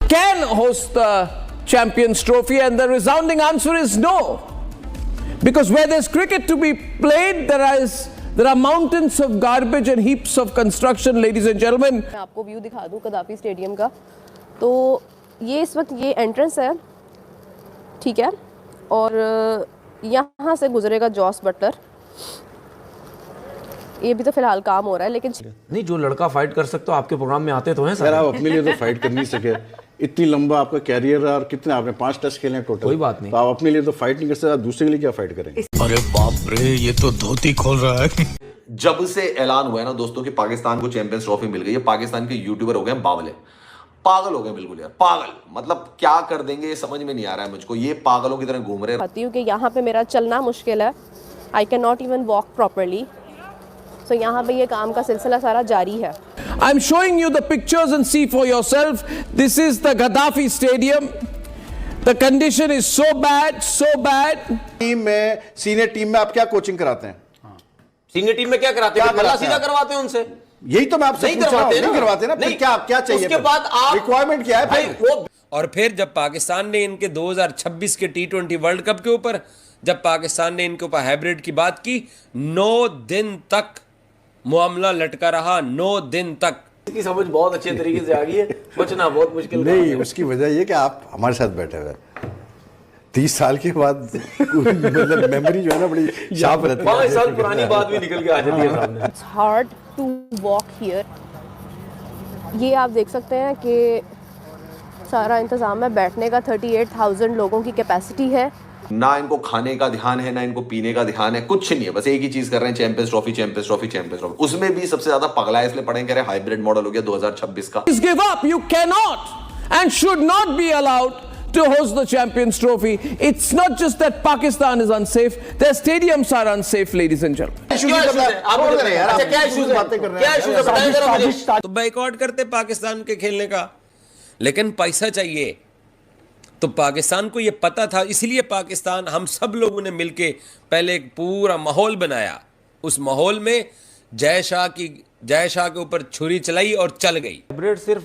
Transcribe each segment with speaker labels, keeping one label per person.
Speaker 1: can host the Champions Trophy? And the resounding answer is no. Because where there's cricket to be played, there are mountains of garbage and heaps of construction, ladies and gentlemen.
Speaker 2: मैं आपको view दिखा दूं कदाफी stadium का। तो ये इस वक्त ये एंट्रेंस है, ठीक है, और यहाँ से गुजरेगा जॉस बटलर। ये भी तो फिलहाल काम हो रहा है, लेकिन
Speaker 3: नहीं, जो लड़का फाइट कर सकते हो आपके प्रोग्राम में आते तो हैं
Speaker 4: सर। आप अपने लिए तो फाइट कर नहीं सके, इतनी लंबा आपका कैरियर है और कितने आपने 5 टेस्ट खेले हैं टोटल।
Speaker 3: कोई बात नहीं,
Speaker 4: तो आप अपने लिए तो फाइट नहीं कर सकते, दूसरे के लिए क्या फाइट करेंगे?
Speaker 5: अरे बाप रे, ये तो धोती खोल रहा है।
Speaker 6: जब से ऐलान हुआ है ना दोस्तों कि पाकिस्तान को चैंपियंस ट्रॉफी मिल गई है, पाकिस्तान के यूट्यूबर हो गए बावले, पागल हो गए बिल्कुल यार, पागल। मतलब क्या कर देंगे ये समझ में नहीं आ रहा है मुझको। ये पागलों की तरह घूम रहे
Speaker 2: कहती हूँ कि यहाँ पे मेरा चलना मुश्किल है, I can not even walk properly. तो यहाँ पे ये काम का सिलसिला सारा जारी है।
Speaker 1: I'm showing you the pictures and see for yourself. This is the Gaddafi Stadium. The condition is so bad, so bad.
Speaker 4: Team में, सीनियर टीम में आप क्या कोचिंग कराते हैं?
Speaker 3: सीनियर टीम में क्या कराते हैं? गला सीधा करवाते हैं उनसे।
Speaker 4: यही तो मैं आपसे पूछ रहा हूं, नहीं करवाते ना? फिर क्या चाहिए?
Speaker 3: उसके बाद आप
Speaker 4: रिक्वायरमेंट क्या है भाई?
Speaker 3: वो और फिर जब पाकिस्तान ने इनके 2026 के T20 वर्ल्ड कप के ऊपर, जब पाकिस्तान ने इनके ऊपर हाइब्रिड की बात की, 9 दिन तक मामला लटका रहा, 9 दिन तक। इसकी समझ बहुत अच्छे तरीके से आ गई है, बचना बहुत मुश्किल
Speaker 4: नहीं। उसकी वजह ये कि आप हमारे साथ बैठे हुए 30 साल के बाद मतलब मेमोरी जो है ना बड़ी शार्प रहती है।
Speaker 3: 5 साल पुरानी बात भी निकल के आ जाती है सामने।
Speaker 2: It's hard to walk here. ये आप देख सकते हैं कि सारा इंतजाम है बैठने का। 38,000 लोगों की कैपेसिटी है।
Speaker 6: ना इनको खाने का ध्यान है, ना इनको पीने का ध्यान है, कुछ नहीं है। बस एक ही चीज कर रहे हैं, champions trophy, champions trophy, champions trophy. उसमें भी सबसे ज्यादा पगला है इसलिए पढ़े कह रहे हैं हाइब्रिड मॉडल हो गया 2026 का।
Speaker 1: Please give up. You cannot and should not be allowed to host the Champions Trophy. It's not just that Pakistan is unsafe, their stadiums are unsafe, ladies and gentlemen.
Speaker 3: तो boycott करते पाकिस्तान के खेलने का, लेकिन पैसा चाहिए। तो पाकिस्तान को ये पता था, इसलिए पाकिस्तान, हम सब लोगों ने मिलके पहले एक पूरा माहौल बनाया। उस माहौल में जय शाह के ऊपर छुरी चलाई और चल गई। हाइब्रिड सिर्फ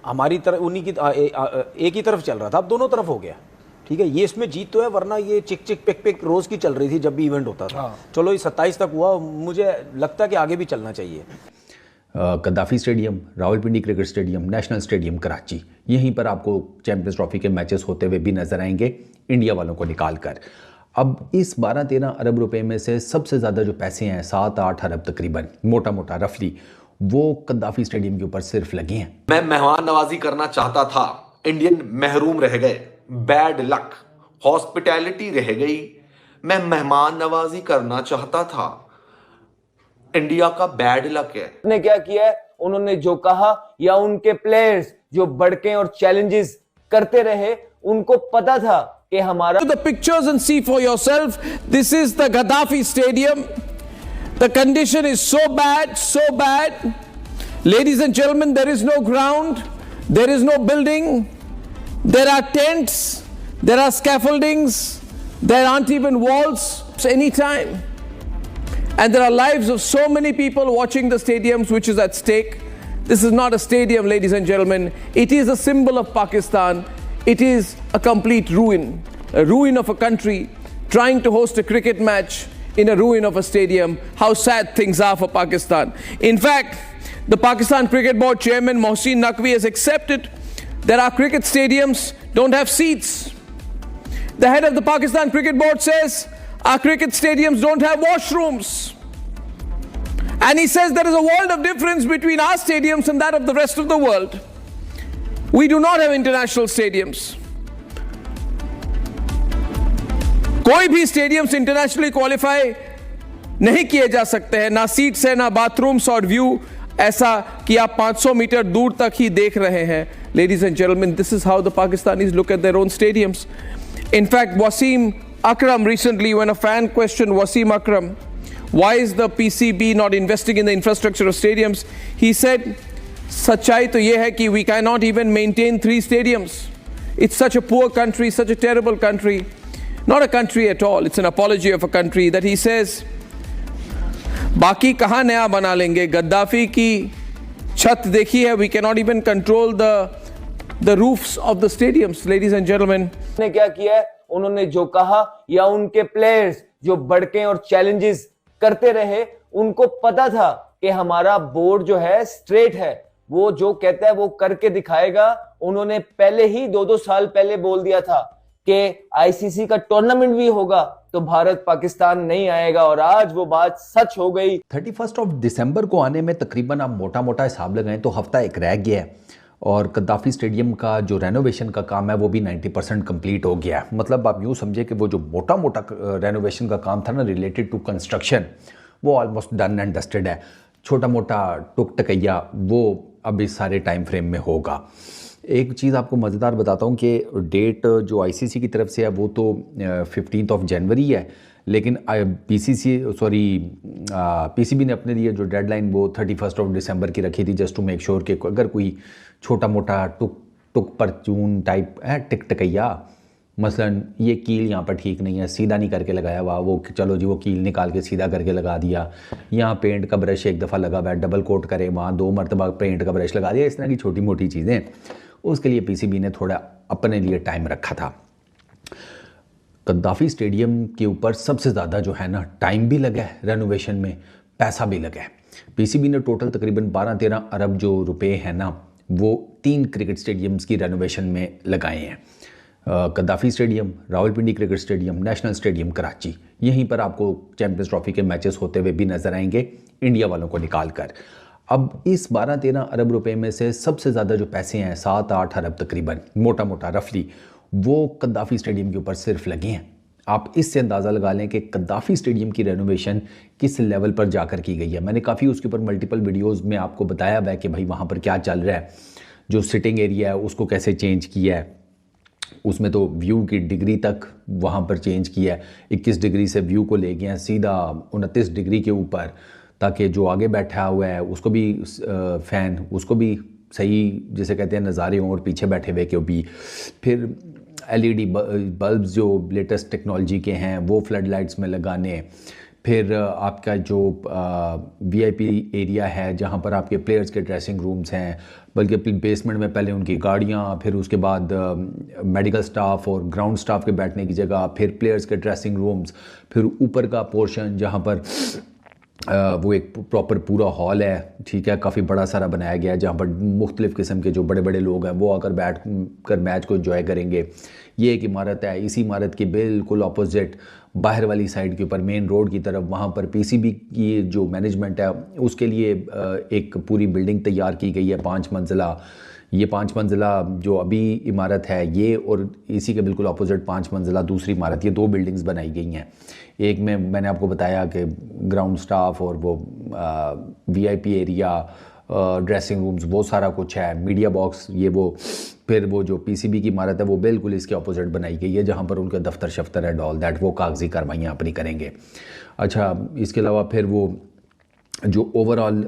Speaker 3: हमारी तरफ, उन्हीं की एक ही तरफ चल रहा था, अब दोनों तरफ हो गया। ठीक है, ये इसमें जीत तो है, वरना ये चिक चिक पिक पिक रोज की चल रही थी जब भी इवेंट होता था। चलो ये 27 तक हुआ, मुझे लगता है कि आगे भी चलना चाहिए।
Speaker 7: Gaddafi stadium, Rawalpindi cricket stadium, national stadium Karachi, यहीं पर आपको चैंपियंस ट्रॉफी के मैचेस होते हुए भी नजर आएंगे इंडिया वालों को निकाल कर। अब इस 12-13 अरब रुपए में से सबसे ज़्यादा जो पैसे हैं, 7-8 अरब तकरीबन, मोटा मोटा रफली, वो गद्दाफी स्टेडियम के ऊपर सिर्फ लगे हैं।
Speaker 6: मैं मेहमान नवाजी करना चाहता था, इंडियन महरूम रह गए, बैड लक, हॉस्पिटैलिटी रह गई। मैं मेहमान नवाजी करना चाहता था, इंडिया का बैड लक है।
Speaker 8: ने क्या किया है, उन्होंने जो कहा, या उनके प्लेयर्स जो बढ़के और चैलेंजेस करते रहे, उनको पता था कि हमारा।
Speaker 1: The pictures and see for yourself. This is the Gaddafi Stadium. The condition is so bad, so bad. Ladies and gentlemen, there is no ground, there is no building, there are tents, there are scaffoldings, there aren't even walls anytime. And there are lives of so many people watching the stadiums, which is at stake. This is not a stadium, ladies and gentlemen. It is a symbol of Pakistan. It is a complete ruin of a country trying to host a cricket match in a ruin of a stadium. How sad things are for Pakistan. In fact, the Pakistan Cricket Board chairman Mohsin Naqvi has accepted that our cricket stadiums don't have seats. The head of the Pakistan Cricket Board says our cricket stadiums don't have washrooms. And he says there is a world of difference between our stadiums and that of the rest of the world. We do not have international stadiums. कोई भी stadiums internationally qualify नहीं किए जा सकते हैं, ना seats है, ना बाथरूम्स और व्यू ऐसा कि आप 500 मीटर दूर तक ही देख रहे हैं. Ladies and gentlemen, this is how the Pakistanis look at their own stadiums. In fact, Wasim Akram recently, when a fan questioned Wasim Akram, why is the PCB not investing in the infrastructure of stadiums? He said, सच्चाई तो ये है कि we cannot even maintain 3 stadiums. It's such a poor country, such a terrible country. Not a country at all. It's an apology of a country that he says, बाकी कहाँ नया बना लेंगे? गद्दाफी की छत देखी है. We cannot even control the the roofs of the stadiums, ladies and gentlemen.
Speaker 8: ने क्या किया है, उन्होंने जो कहा या उनके प्लेयर्स जो बढ़के और चैलेंजेस करते रहे, उनको पता था कि हमारा बोर्ड जो है स्ट्रेट है, वो जो कहता है वो करके दिखाएगा। उन्होंने पहले ही 2-2 साल पहले बोल दिया था कि आईसीसी का टूर्नामेंट भी होगा तो भारत पाकिस्तान नहीं आएगा, और आज वो बात सच हो गई।
Speaker 7: 31 दिसंबर को आने में तकरीबन आप मोटा मोटा हिसाब लगाएं तो हफ्ता एक रह गया है, और गद्दाफी स्टेडियम का जो रेनोवेशन का काम है वो भी 90% कंप्लीट हो गया है। मतलब आप यूँ समझे कि वो जो मोटा मोटा रेनोवेशन का काम था ना रिलेटेड टू कंस्ट्रक्शन, वो ऑलमोस्ट डन एंड डस्टेड है। छोटा मोटा टुक टकैया वो अब इस सारे टाइम फ्रेम में होगा। एक चीज़ आपको मज़ेदार बताता हूँ कि डेट जो आईसीसी की तरफ से है वो तो 15 जनवरी है, लेकिन पीसीबी ने अपने लिए जो डेडलाइन वो 31 दिसंबर की रखी थी, जस्ट टू मेक श्योर कि अगर कोई छोटा मोटा टुक परचून टाइप है टिक टकैया, मसलन ये कील यहाँ पर ठीक नहीं है, सीधा नहीं करके लगाया हुआ, वो चलो जी वो कील निकाल के सीधा करके लगा दिया, यहाँ पेंट का ब्रश एक दफ़ा लगा हुआ है, डबल कोट करे, वहाँ 2 मरतबा पेंट का ब्रश लगा दिया, इस तरह की छोटी मोटी चीज़ें, उसके लिए पीसीबी ने थोड़ा अपने लिए टाइम रखा था। गद्दाफी स्टेडियम के ऊपर सबसे ज़्यादा जो है ना टाइम भी लगा है रेनोवेशन में, पैसा भी लगा है। पीसीबी ने टोटल तकरीबन 12-13 अरब जो रुपए हैं ना वो 3 क्रिकेट स्टेडियम्स की रेनोवेशन में लगाए हैं। Gaddafi stadium, Rawalpindi cricket stadium, national stadium Karachi, यहीं पर आपको चैम्पियंस ट्रॉफी के मैचेस होते हुए भी नजर आएंगे इंडिया वालों को निकाल कर। अब इस 12-13 अरब रुपए में से सबसे ज़्यादा जो पैसे हैं 7-8 अरब तकरीबन मोटा मोटा रफली वो गद्दाफी स्टेडियम के ऊपर सिर्फ लगे हैं। आप इससे अंदाज़ा लगा लें कि गद्दाफी स्टेडियम की रेनोवेशन किस लेवल पर जाकर की गई है। मैंने काफ़ी उसके ऊपर मल्टीपल वीडियोस में आपको बताया हुआ है कि भाई वहाँ पर क्या चल रहा है, जो सिटिंग एरिया है उसको कैसे चेंज किया है, उसमें तो व्यू की डिग्री तक वहाँ पर चेंज किया है, 21 डिग्री से व्यू को ले गए हैं सीधा 29 डिग्री के ऊपर, ताकि जो आगे बैठा हुआ है उसको भी फ़ैन उसको भी सही जिसे कहते हैं नज़ारे हों, और पीछे बैठे हुए के भी फिर एलईडी बल्ब्स जो लेटेस्ट टेक्नोलॉजी के हैं वो फ्लड लाइट्स में लगाने, फिर आपका जो वीआईपी एरिया है जहाँ पर आपके प्लेयर्स के ड्रेसिंग रूम्स हैं, बल्कि बेसमेंट में पहले उनकी गाड़ियाँ, फिर उसके बाद मेडिकल स्टाफ और ग्राउंड स्टाफ के बैठने की जगह, फिर प्लेयर्स के ड्रेसिंग रूम्स, फिर ऊपर का पोर्शन जहाँ पर वो एक प्रॉपर पूरा हॉल है, ठीक है, काफ़ी बड़ा सारा बनाया गया है जहाँ पर मुख्तलिफ़ किस्म के जो बड़े बड़े लोग हैं वो आकर बैठ कर मैच को एंजॉय करेंगे। ये एक इमारत है, इसी इमारत के बिल्कुल अपोजिट बाहर वाली साइड के ऊपर मेन रोड की तरफ वहाँ पर पीसीबी की जो मैनेजमेंट है उसके लिए एक पूरी बिल्डिंग तैयार की गई है 5 मंजिला। ये 5 मंजिला जो अभी इमारत है ये, और इसी के बिल्कुल अपोजिट 5 मंजिला दूसरी इमारत, ये 2 बिल्डिंग्स बनाई गई हैं। एक में मैंने आपको बताया कि ग्राउंड स्टाफ और वो वीआईपी एरिया, ड्रेसिंग रूम्स, वो सारा कुछ है, मीडिया बॉक्स ये वो, फिर वो जो पीसीबी की इमारत है वो बिल्कुल इसके अपोजिट बनाई गई है जहाँ पर उनका दफ्तर शफ्तर है ऑल दैट, वो कागजी कार्रवाइयाँ अपनी करेंगे। अच्छा, इसके अलावा फिर वो जो ओवरऑल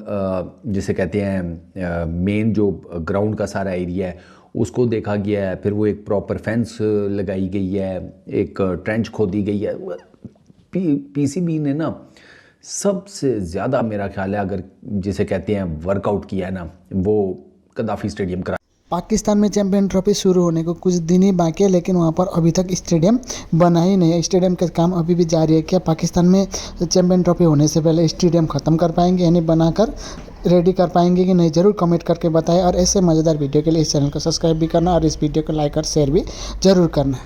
Speaker 7: जिसे कहते हैं मेन जो ग्राउंड का सारा एरिया है उसको देखा गया है, फिर वो एक प्रॉपर फेंस लगाई गई है, एक ट्रेंच खोदी गई है। पीसीबी ने ना सबसे ज़्यादा मेरा ख्याल है अगर जिसे कहते हैं वर्कआउट किया है ना वो गद्दाफी स्टेडियम करा।
Speaker 9: पाकिस्तान में चैंपियन ट्रॉफी शुरू होने को कुछ दिन ही बाकी है, लेकिन वहाँ पर अभी तक स्टेडियम बना ही नहीं है। स्टेडियम का काम अभी भी जारी है। क्या पाकिस्तान में चैंपियन ट्रॉफी होने से पहले स्टेडियम ख़त्म कर पाएंगे, यानी बनाकर रेडी कर पाएंगे कि नहीं, ज़रूर कमेंट करके बताएं। और ऐसे मज़ेदार वीडियो के लिए इस चैनल को सब्सक्राइब भी करना और इस वीडियो को लाइक और शेयर भी ज़रूर करना।